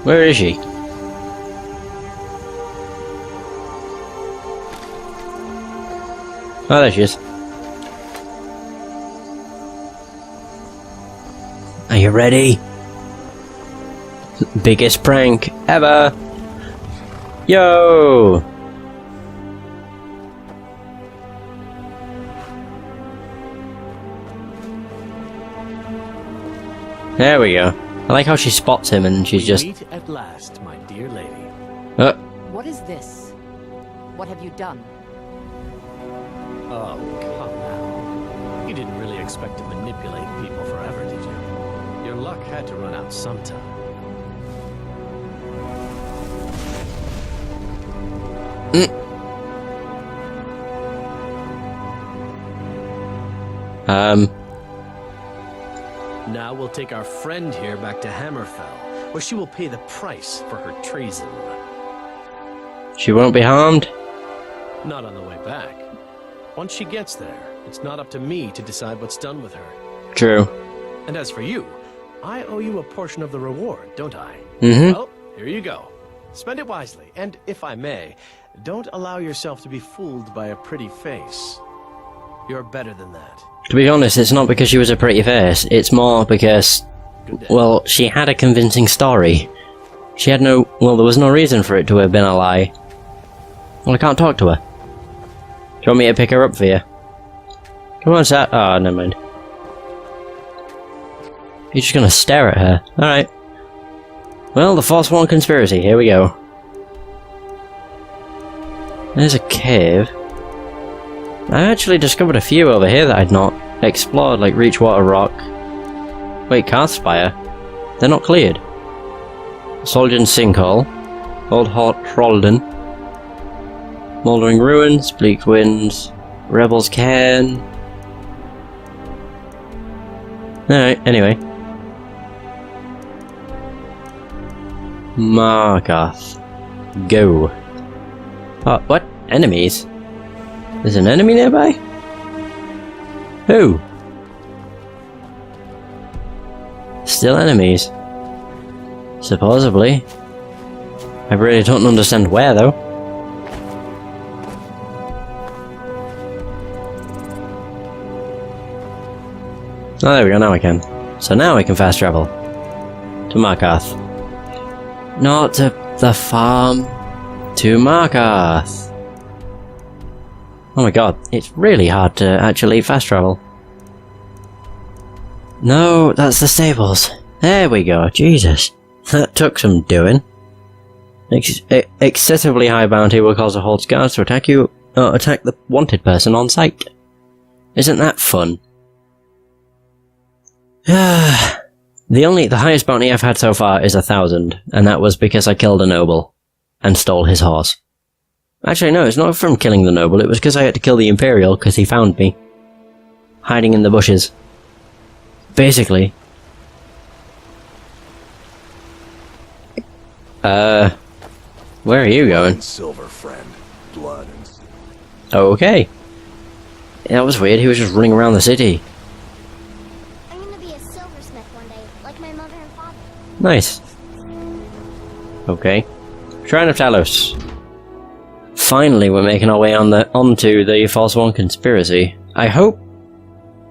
Where is she? Oh, there she is. Are you ready? Biggest prank ever! Yo! There we go. I like how she spots him and she's just... Meet at last, my dear lady. What is this? What have you done? Oh, come now. You didn't really expect to manipulate people forever, did you? Your luck had to run out sometime. Now we'll take our friend here back to Hammerfell, where she will pay the price for her treason. She won't be harmed? Not on the way back. Once she gets there, it's not up to me to decide what's done with her. True. And as for you, I owe you a portion of the reward, don't I? Mm-hmm. Well, here you go. Spend it wisely, and if I may, don't allow yourself to be fooled by a pretty face. You're better than that. To be honest, it's not because she was a pretty face, it's more because, well, she had a convincing story. She had no... well, there was no reason for it to have been a lie. Well, I can't talk to her. Do you want me to pick her up for you? Come on, Sat. Oh, never mind. You're just gonna stare at her. Alright. Well, the Forsworn Conspiracy, here we go. There's a cave. I actually discovered a few over here that I'd not explored, like Reachwater Rock. Wait, Karthspire? They're not cleared. Soldian Sinkhole. Old Hort Hrolden. Mouldering Ruins, Bleak Winds, Rebel's Cairn. Alright, anyway. Markarth. Go. Oh, what? Enemies? There's an enemy nearby? Who? Still enemies. Supposedly. I really don't understand where, though. Oh, there we go, now I can. So now I can fast travel. To Markarth. Not to the farm. To Markarth. Oh my god, it's really hard to actually fast travel. No, that's the stables. There we go, Jesus. That took some doing. Excessively high bounty will cause the Horde's guards to attack you, or attack the wanted person on sight. Isn't that fun? The highest bounty I've had so far is 1,000, and that was because I killed a noble and stole his horse. Actually, no, it's not from killing the noble, it was because I had to kill the Imperial because he found me. Hiding in the bushes. Basically. Where are you going? Silver friend, blood and... Oh, okay. That was weird, he was just running around the city. I'm gonna be a silversmith one day, like my mother and father. Nice. Okay. Shrine of Talos. Finally, we're making our way onto the Forsworn Conspiracy. I hope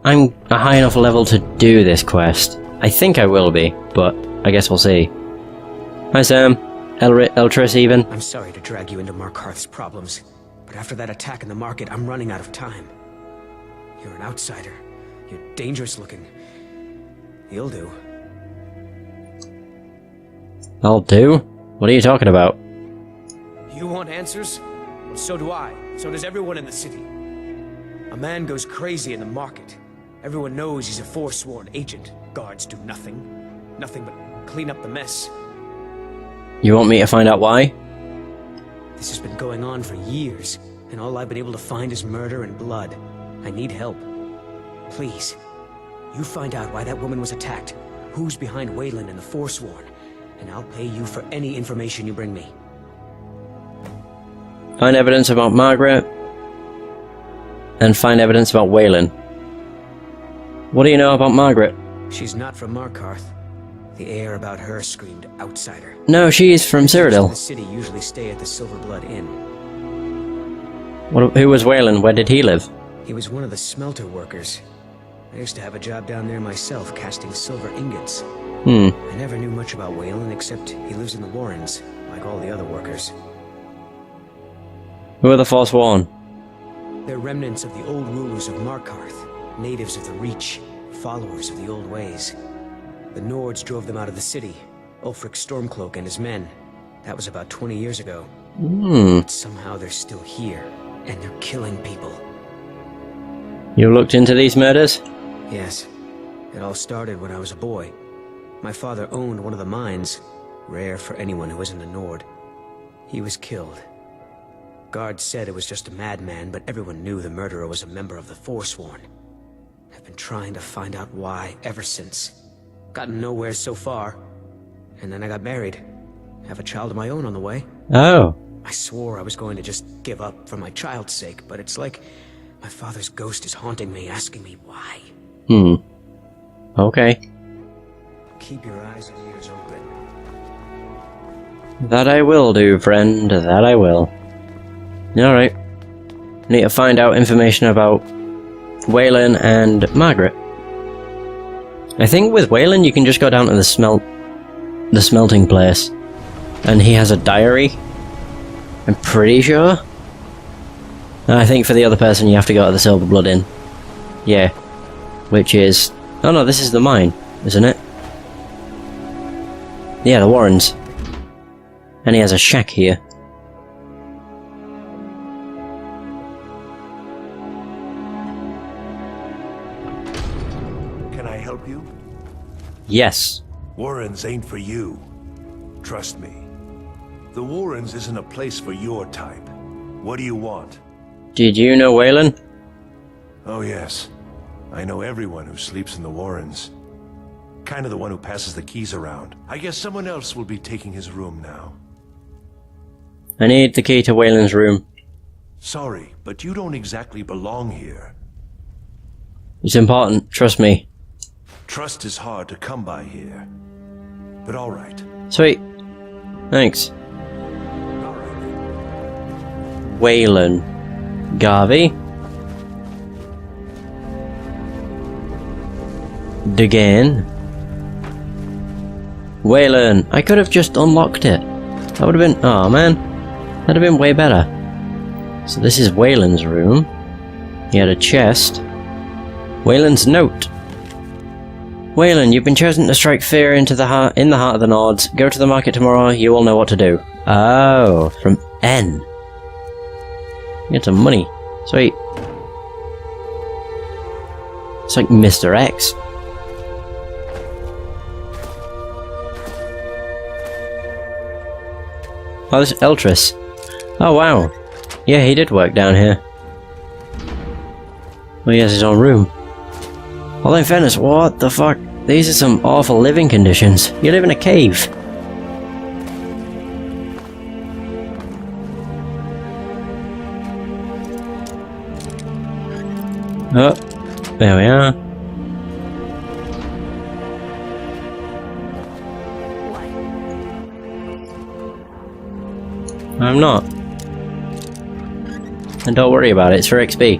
I'm a high enough level to do this quest. I think I will be, but I guess we'll see. Hi Sam. Eltris even. I'm sorry to drag you into Markarth's problems, but after that attack in the market, I'm running out of time. You're an outsider. You're dangerous looking. You'll do. I'll do? What are you talking about? You want answers? Well, so do I. So does everyone in the city. A man goes crazy in the market. Everyone knows he's a Forsworn agent. Guards do nothing. Nothing but clean up the mess. You want me to find out why? This has been going on for years, and all I've been able to find is murder and blood. I need help. Please, you find out why that woman was attacked, who's behind Waylon and the Forsworn, and I'll pay you for any information you bring me. Find evidence about Margaret, and find evidence about Waylon. What do you know about Margaret? She's not from Markarth. The air about her screamed outsider. No, she's from The Cyrodiil. city usually stay at the Silverblood Inn. Who was Waylon? Where did he live? He was one of the smelter workers. I used to have a job down there myself, casting silver ingots. I never knew much about Waylon, except he lives in the Warrens, like all the other workers. Who are the Forsworn? They're remnants of the old rulers of Markarth, natives of the Reach, followers of the old ways. The Nords drove them out of the city, Ulfric Stormcloak and his men. That was about 20 years ago. But somehow they're still here, and they're killing people. You looked into these murders? Yes. It all started when I was a boy. My father owned one of the mines, rare for anyone who isn't a Nord. He was killed. Guards said it was just a madman, but everyone knew the murderer was a member of the Forsworn. I've been trying to find out why ever since. Gotten nowhere so far. And then I got married. Have a child of my own on the way. Oh. I swore I was going to just give up for my child's sake, but it's like my father's ghost is haunting me, asking me why. Okay. Keep your eyes and ears open. That I will do, friend. That I will. Alright. Need to find out information about Waylon and Margaret. I think with Waylon you can just go down to the smelting place. And he has a diary. I'm pretty sure. And I think for the other person you have to go to the Silverblood Inn. Yeah. Which is... Oh no, this is the mine, isn't it? Yeah, the Warrens. And he has a shack here. Can I help you? Yes. Warrens ain't for you. Trust me. The Warrens isn't a place for your type. What do you want? Did you know Waylon? Oh yes. I know everyone who sleeps in the Warrens. Kind of the one who passes the keys around. I guess someone else will be taking his room now. I need the key to Waylon's room. Sorry, but you don't exactly belong here. It's important, trust me. Trust is hard to come by here. But alright. Sweet. Thanks. Alright. Waylon. Garvey. Degain. Waylon. I could have just unlocked it. That would have been... Oh man. That'd have been way better. So this is Waylon's room. He had a chest. Waylon's note. Waylon, you've been chosen to strike fear in the heart of the Nords. Go to the market tomorrow, you will know what to do. Oh, from N. Get some money. Sweet. It's like Mr. X. Oh, this is Eltris. Oh, wow. Yeah, he did work down here. Well, he has his own room. Although in fairness, what the fuck? These are some awful living conditions. You live in a cave. Oh, there we are. I'm not. And don't worry about it, it's for XP.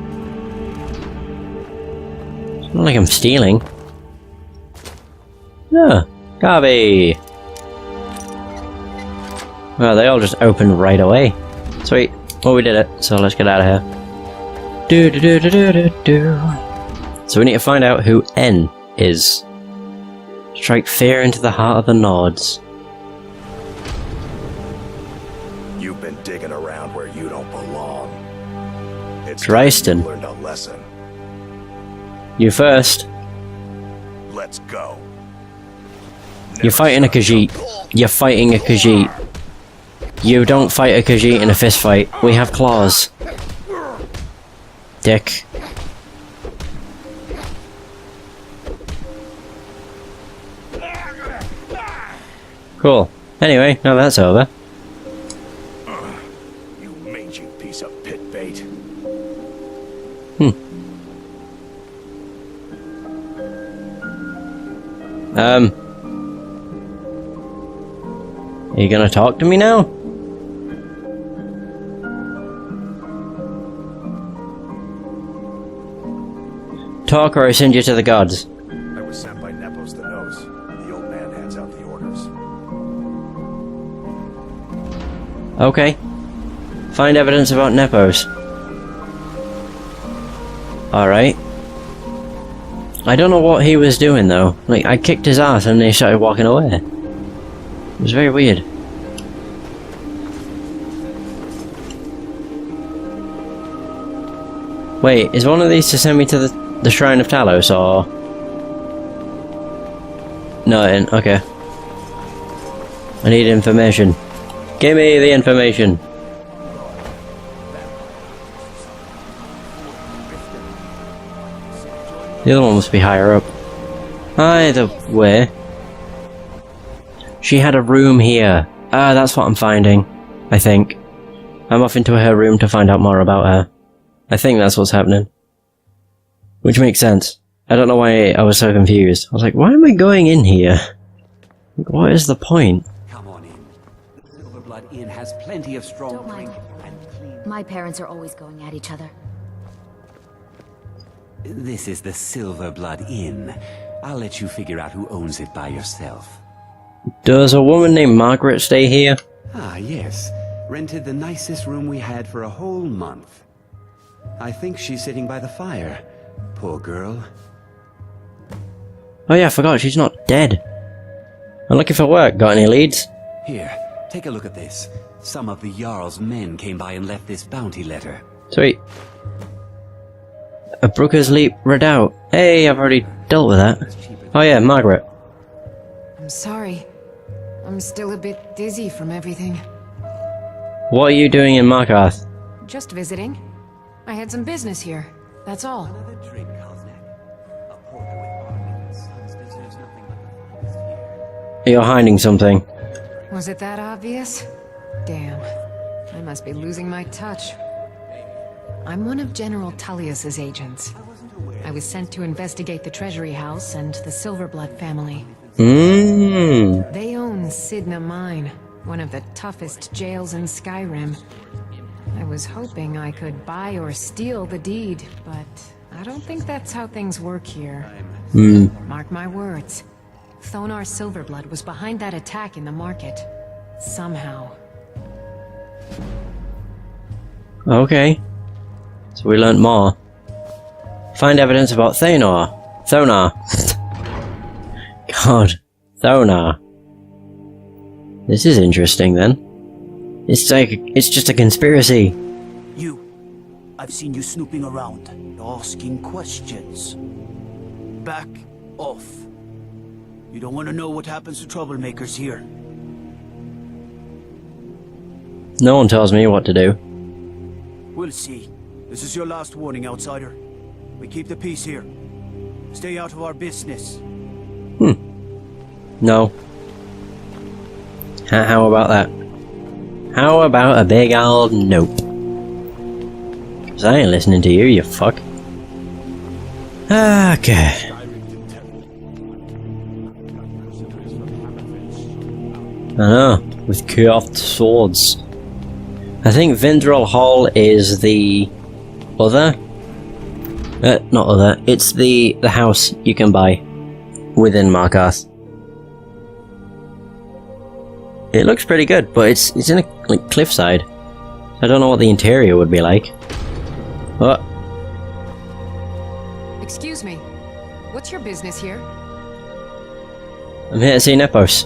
It's not like I'm stealing. No, Garvey! Well, they all just opened right away. Sweet. Well, we did it, so let's get out of here. So we need to find out who N is. Strike fear into the heart of the Nords. You've been digging around where you don't belong. It's Dreisten. time you learned a lesson. You first. Let's go. You're fighting a Khajiit. You're fighting a Khajiit. You don't fight a Khajiit in a fist fight. We have claws. Dick. Cool. Anyway, now that's over. You mangy piece of pit bait. Are you gonna talk to me now? Talk or I send you to the gods. I was sent by Nepos the Nose. The old man hands out the orders. Okay. Find evidence about Nepos. Alright. I don't know what he was doing though. Like, I kicked his ass and he started walking away. It was very weird. Wait, is one of these to send me to the Shrine of Talos, or...? No, it ain't. Okay. I need information. Give me the information. The other one must be higher up. Either way. She had a room here. Ah, that's what I'm finding. I think. I'm off into her room to find out more about her. I think that's what's happening. Which makes sense. I don't know why I was so confused. I was like, why am I going in here? What is the point? Come on in. The Silverblood Inn has plenty of strong Don't mind. drink and clean. My parents are always going at each other. This is the Silverblood Inn. I'll let you figure out who owns it by yourself. Does a woman named Margaret stay here? Ah, yes. Rented the nicest room we had for a whole month. I think she's sitting by the fire. Poor girl. Oh yeah, I forgot, she's not dead. I'm looking for work. Got any leads? Here, take a look at this. Some of the Jarl's men came by and left this bounty letter. Sweet. A Brooker's Leap Redoubt. Hey, I've already dealt with that. Oh yeah, Margaret. I'm sorry. I'm still a bit dizzy from everything. What are you doing in Markarth? Just visiting. I had some business here. That's all. Another drink, Kosnak. A porter with Armin and Sons deserves nothing but the finest here. You're hiding something. Was it that obvious? Damn. I must be losing my touch. I'm one of General Tullius's agents. I was sent to investigate the Treasury House and the Silverblood family. They own Sidna Mine, one of the toughest jails in Skyrim. I was hoping I could buy or steal the deed, but I don't think that's how things work here. Mark my words. Thonar Silverblood was behind that attack in the market. Somehow. Okay. So we learnt more. Find evidence about Thonar. God. Thonar. This is interesting then. It's just a conspiracy. You. I've seen you snooping around, asking questions. Back off. You don't want to know what happens to troublemakers here. No one tells me what to do. We'll see. This is your last warning, outsider. We keep the peace here. Stay out of our business. No. How about that? How about a big old nope? Cause I ain't listening to you, you fuck. Okay. I know, with curved swords. I think Vindrel Hall is the other. Not other. It's the house you can buy within Markarth. It looks pretty good, but it's in a cliffside. I don't know what the interior would be like. What? Excuse me. What's your business here? I'm here to see Nepos.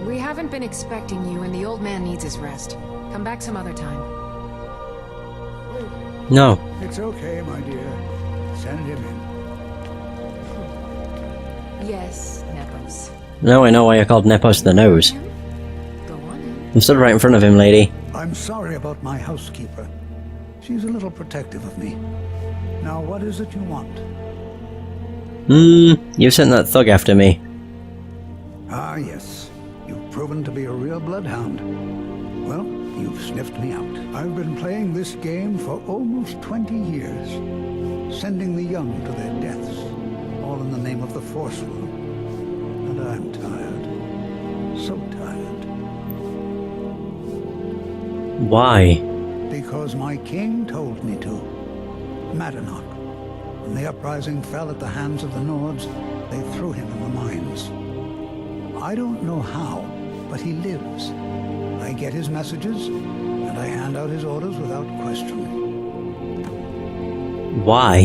We haven't been expecting you, and the old man needs his rest. Come back some other time. No. It's okay, my dear. Send him in. Yes, Nepos. Now I know why you're called Nepos the Nose. Go on in. I'm stood right in front of him, lady. I'm sorry about my housekeeper. She's a little protective of me. Now, what is it you want? You sent that thug after me. Ah, yes. You've proven to be a real bloodhound. Well, you've sniffed me out. I've been playing this game for almost 20 years. Sending the young to their deaths. All in the name of the Forceful. And I'm tired. So tired. Why? Because my king told me to. Madanach. When the uprising fell at the hands of the Nords, they threw him in the mines. I don't know how, but he lives. I get his messages, and I hand out his orders without question. Why?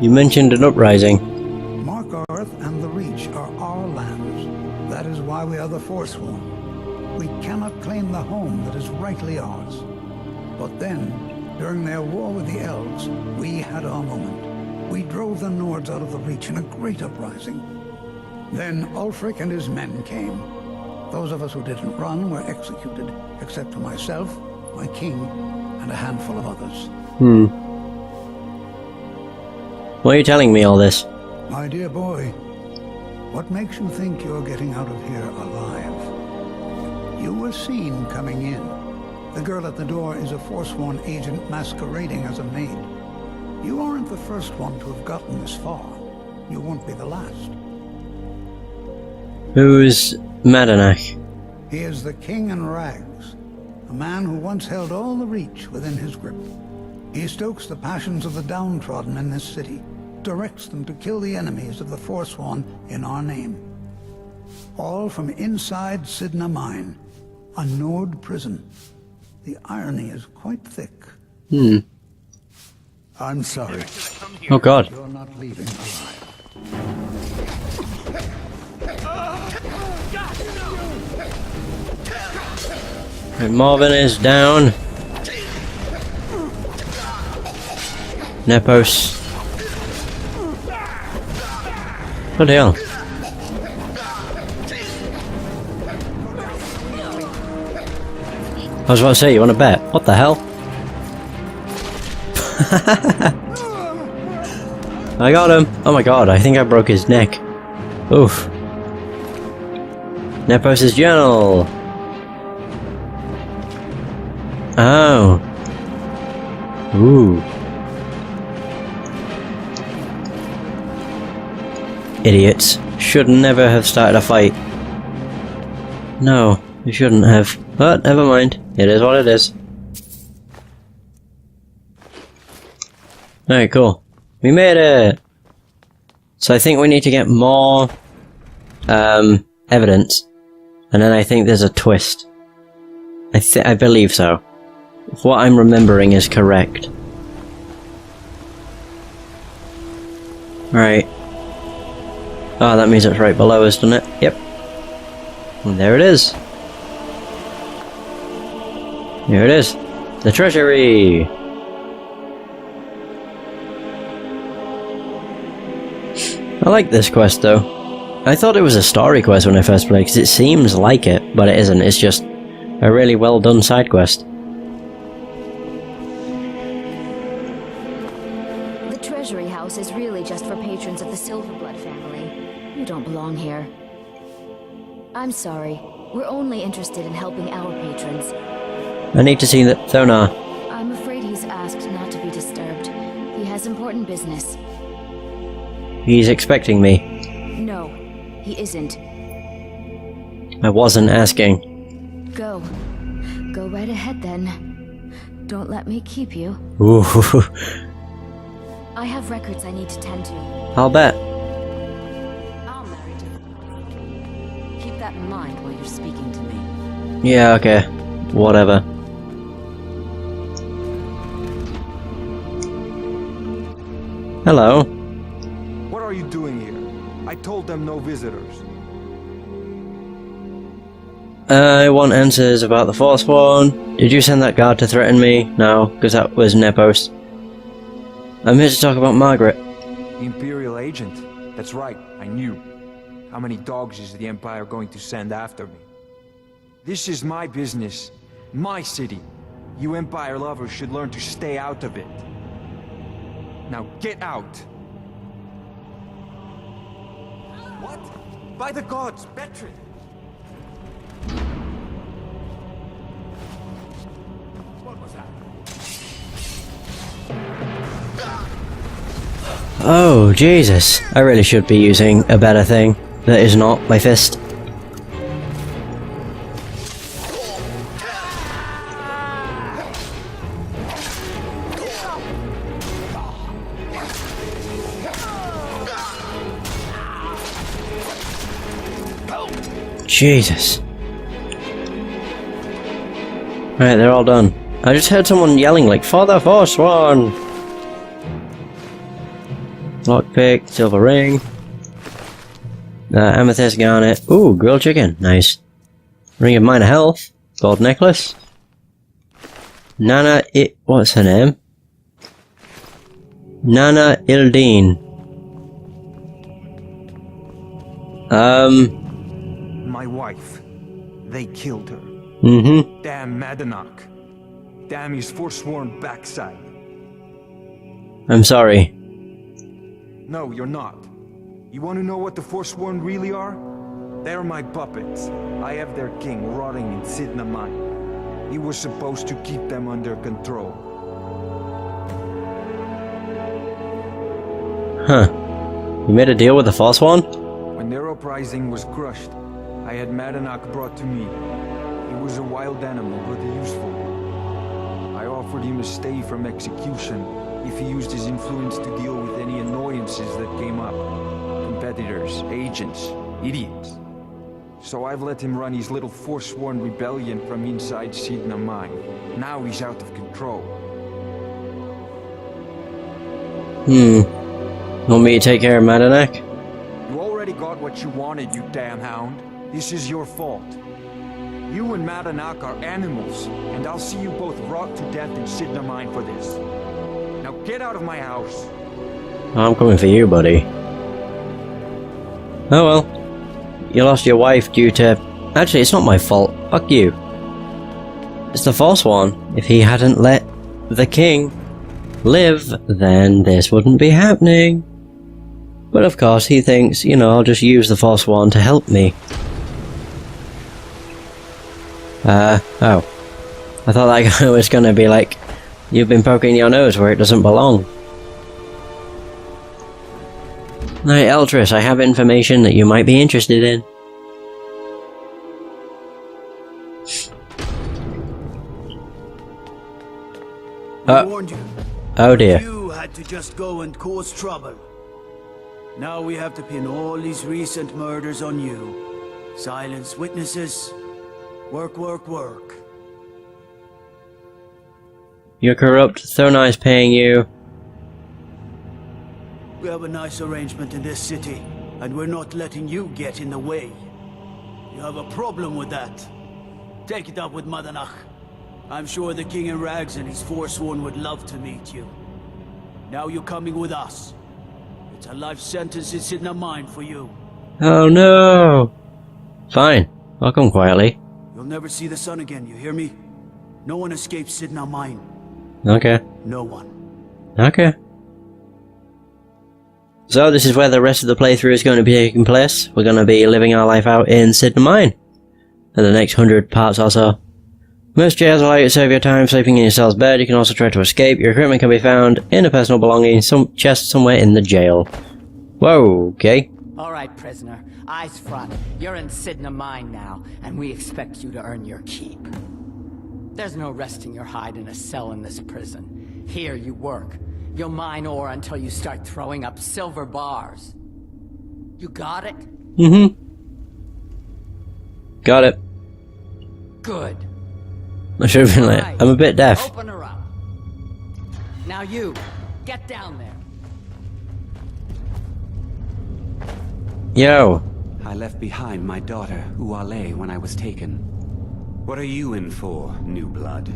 You mentioned an uprising. Markarth and the Reach are our lands. That is why we are the Forsworn. We cannot claim the home that is rightly ours. But then, during their war with the Elves, we had our moment. We drove the Nords out of the Reach in a great uprising. Then Ulfric and his men came. Those of us who didn't run were executed, except for myself, my king, and a handful of others. Why are you telling me all this? My dear boy, what makes you think you're getting out of here alive? You were seen coming in. The girl at the door is a Forsworn agent masquerading as a maid. You aren't the first one to have gotten this far. You won't be the last. Who's Madanach? He is the king in rags, a man who once held all the Reach within his grip. He stokes the passions of the downtrodden in this city, directs them to kill the enemies of the Forsworn in our name. All from inside Sidna Mine, a Nord prison. The irony is quite thick. I'm sorry. Oh god. You're not leaving alive. Right, Marvin is down. Nepos. What the hell? I was about to say, you want to bet? What the hell? I got him! Oh my god, I think I broke his neck. Oof. Nepos' journal! Oh. Ooh. Idiots. Should never have started a fight. No, you shouldn't have. But never mind. It is what it is. Alright, cool. We made it! So I think we need to get more evidence. And then I think there's a twist. I believe so. If what I'm remembering is correct. Right. Oh, that means it's right below us, doesn't it? Yep. And there it is. Here it is. The Treasury! I like this quest though. I thought it was a story quest when I first played, because it seems like it, but it isn't. It's just a really well done side quest. The Treasury House is really just for patrons of the Silverblood family. You don't belong here. I'm sorry. We're only interested in helping our patrons. I need to see that Thonar. I'm afraid he's asked not to be disturbed. He has important business. He's expecting me. No, he isn't. I wasn't asking. Go. Go right ahead then. Don't let me keep you. Ooh. I have records I need to tend to. I'll bet. I'm married to... Keep that in mind while you're speaking to me. Yeah, okay. Whatever. Hello. What are you doing here? I told them no visitors. I want answers about the Forsworn. Did you send that guard to threaten me? No, because that was Nepos. I'm here to talk about Margaret. The Imperial agent? That's right, I knew. How many dogs is the Empire going to send after me? This is my business. My city. You Empire lovers should learn to stay out of it. Now get out! What? By the gods, Bertrand! What was that? Oh, Jesus. I really should be using a better thing that is not my fist. Jesus. Right, they're all done. I just heard someone yelling like, "For the Forsworn!" Lockpick, silver ring. Amethyst garnet. Ooh, grilled chicken. Nice. Ring of minor health. Gold necklace. What's her name? Nana Ildeen. My wife. They killed her. Mm-hmm. Damn Madanach. Damn his forsworn backside. I'm sorry. No, you're not. You want to know what the forsworn really are? They're my puppets. I have their king rotting in Sidna Mine. He was supposed to keep them under control. Huh. You made a deal with the Forsworn? When their uprising was crushed, I had Madanach brought to me. He was a wild animal, but a useful one. I offered him a stay from execution if he used his influence to deal with any annoyances that came up. Competitors, agents, idiots. So I've let him run his little forsworn rebellion from inside Sidna Mine. Now he's out of control. Want me to take care of Madanach? You already got what you wanted, you damn hound. This is your fault. You and Madanach are animals, and I'll see you both rot to death in Sidna Mine for this. Now get out of my house. I'm coming for you, buddy. Oh well. You lost your wife due to... Actually, it's not my fault. Fuck you. It's the Forsworn. If he hadn't let the king live, then this wouldn't be happening. But of course, he thinks, you know, I'll just use the Forsworn to help me. Oh. I thought that guy was gonna be like, you've been poking your nose where it doesn't belong. Hey, Eltress, I have information that you might be interested in. I warned you. Oh dear. You had to just go and cause trouble. Now we have to pin all these recent murders on you. Silence witnesses. Work, work, work. You're corrupt, so nice paying you. We have a nice arrangement in this city, and we're not letting you get in the way. You have a problem with that. Take it up with Madanach. I'm sure the King in Rags and his Forsworn would love to meet you. Now you're coming with us. It's a life sentence in Sidna Mine for you. Oh no! Fine, I'll come quietly. You'll never see the sun again, you hear me? No one escapes Sidna Mine. Okay. No one. Okay. So this is where the rest of the playthrough is going to be taking place. We're going to be living our life out in Sidna Mine for the next 100 parts or so. Most jails allow you to save your time sleeping in your cell's bed. You can also try to escape. Your equipment can be found in a personal belonging, some chest somewhere in the jail. Whoa, okay. Alright, prisoner. Eyes front. You're in Sidna Mine now, and we expect you to earn your keep. There's no resting your hide in a cell in this prison. Here you work. You'll mine ore until you start throwing up silver bars. You got it? Mm-hmm. Got it. Good. I should have been like, I'm a bit deaf. Open her up. Now you, get down there. Yo. I left behind my daughter, Uale, when I was taken. What are you in for, new blood?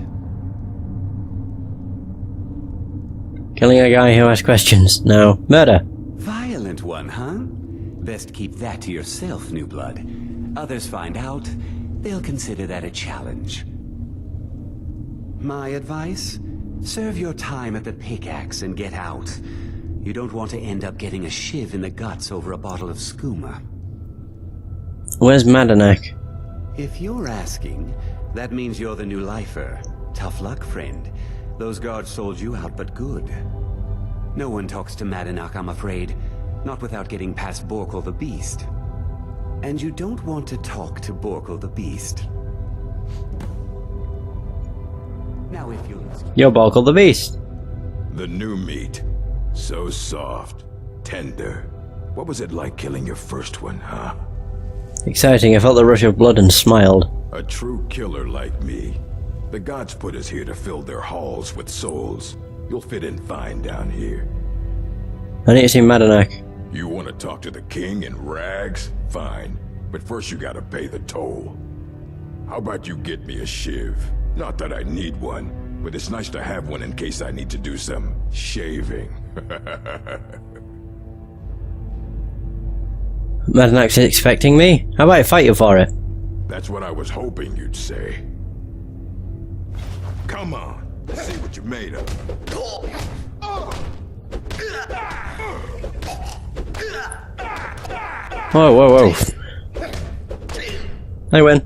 Killing a guy who asks questions. No. Murder. Violent one, huh? Best keep that to yourself, new blood. Others find out, they'll consider that a challenge. My advice? Serve your time at the pickaxe and get out. You don't want to end up getting a shiv in the guts over a bottle of skooma. Where's Madanach? If you're asking, that means you're the new lifer. Tough luck, friend. Those guards sold you out, but good. No one talks to Madanach, I'm afraid. Not without getting past Borkul the Beast. And you don't want to talk to Borkul the Beast. Now if you'll... You're Borkul the Beast. The new meat. So soft. Tender. What was it like killing your first one, huh? Exciting, I felt the rush of blood and smiled. A true killer like me. The gods put us here to fill their halls with souls. You'll fit in fine down here. I need to see Madanak. You want to talk to the king in rags? Fine. But first you gotta pay the toll. How about you get me a shiv? Not that I need one, but it's nice to have one in case I need to do some shaving. Madanak's expecting me? How about I fight you for it? That's what I was hoping you'd say. Come on, let's see what you're made of. Whoa, whoa, whoa. I win.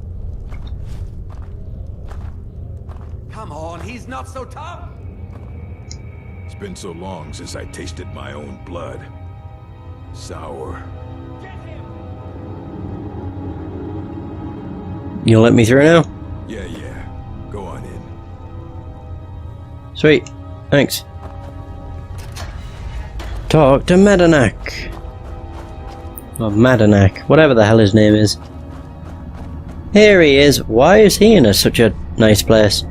Come on, he's not so tough. It's been so long since I tasted my own blood. Sour. You'll let me through now? Yeah. Go on in. Sweet. Thanks. Talk to Madanak. Or Madanak. Whatever the hell his name is. Here he is. Why is he in such a nice place?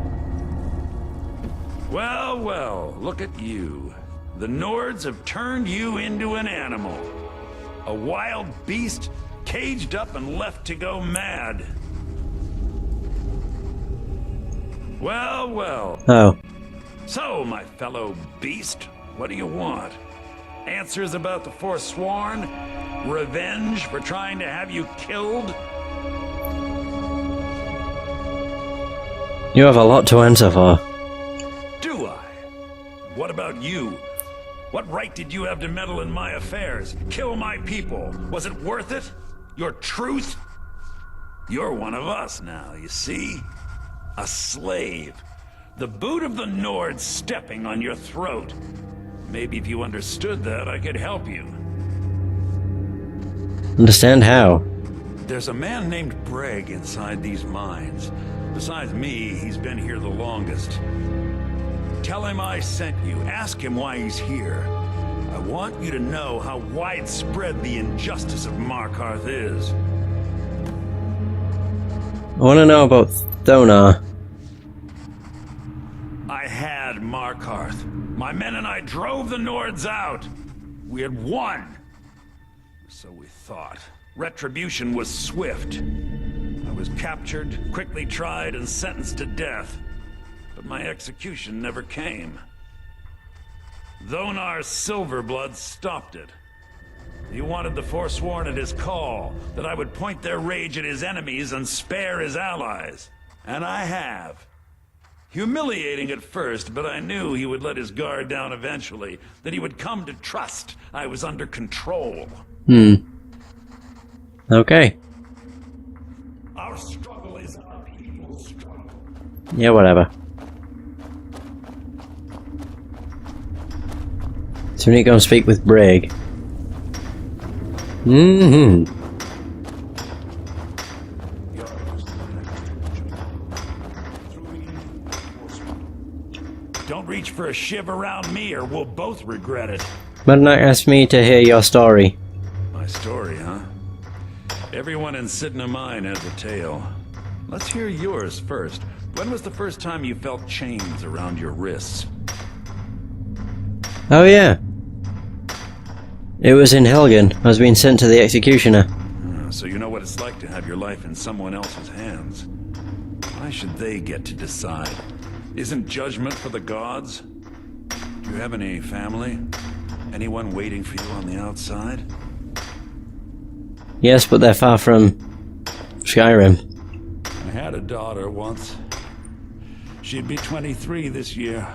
Well, look at you. The Nords have turned you into an animal. A wild beast, caged up and left to go mad. Well. Oh. So, my fellow beast, what do you want? Answers about the Forsworn? Revenge for trying to have you killed? You have a lot to answer for. Do I? What about you? What right did you have to meddle in my affairs? Kill my people? Was it worth it? Your truth? You're one of us now, you see? A slave. The boot of the Nords stepping on your throat. Maybe if you understood that, I could help you. Understand how? There's a man named Breg inside these mines. Besides me, he's been here the longest. Tell him I sent you. Ask him why he's here. I want you to know how widespread the injustice of Markarth is. I want to know about Thonar. I had Markarth. My men and I drove the Nords out. We had won. So we thought. Retribution was swift. I was captured, quickly tried, and sentenced to death. But my execution never came. Thonar's Silverblood stopped it. He wanted the Forsworn at his call, that I would point their rage at his enemies and spare his allies. And I have. Humiliating at first, but I knew he would let his guard down eventually, that he would come to trust I was under control. Okay. Our struggle is a people's struggle. Yeah, whatever. So we need to go and speak with Breg. Don't reach for a shiv around me or we'll both regret it. Madanak asked me to hear your story. My story, huh? Everyone in Sidna Mine has a tale. Let's hear yours first. When was the first time you felt chains around your wrists? Oh yeah. It was in Helgen. I was being sent to the executioner. So you know what it's like to have your life in someone else's hands. Why should they get to decide? Isn't judgment for the gods? Do you have any family? Anyone waiting for you on the outside? Yes, but they're far from Skyrim. I had a daughter once. She'd be 23 this year.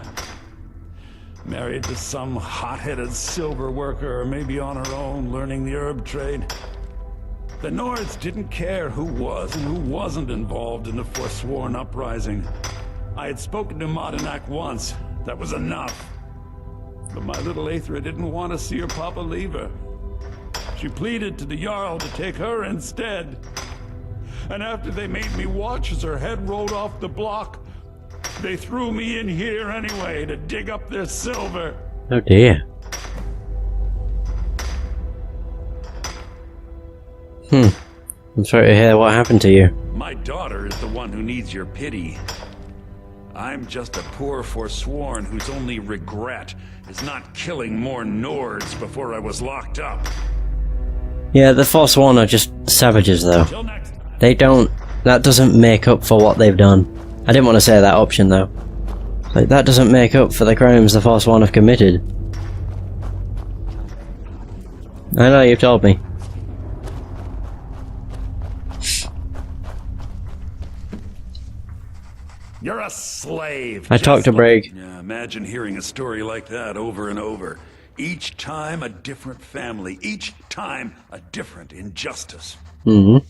Married to some hot-headed silver worker, or maybe on her own, learning the herb trade. The Nords didn't care who was and who wasn't involved in the Forsworn uprising. I had spoken to Madanak once. That was enough. But my little Aethra didn't want to see her papa leave her. She pleaded to the Jarl to take her instead. And after they made me watch as her head rolled off the block, they threw me in here anyway to dig up their silver. Oh dear. I'm sorry to hear what happened to you. My daughter is the one who needs your pity. I'm just a poor forsworn whose only regret is not killing more Nords before I was locked up. Yeah, the Forsworn are just savages, though. They don't... That doesn't make up for what they've done. I didn't want to say that option, though. Like, that doesn't make up for the crimes the Forsworn have committed. I know, you've told me. You're a slave. I talked to Brig. Yeah, imagine hearing a story like that over and over. Each time a different family. Each time a different injustice. Mm-hmm.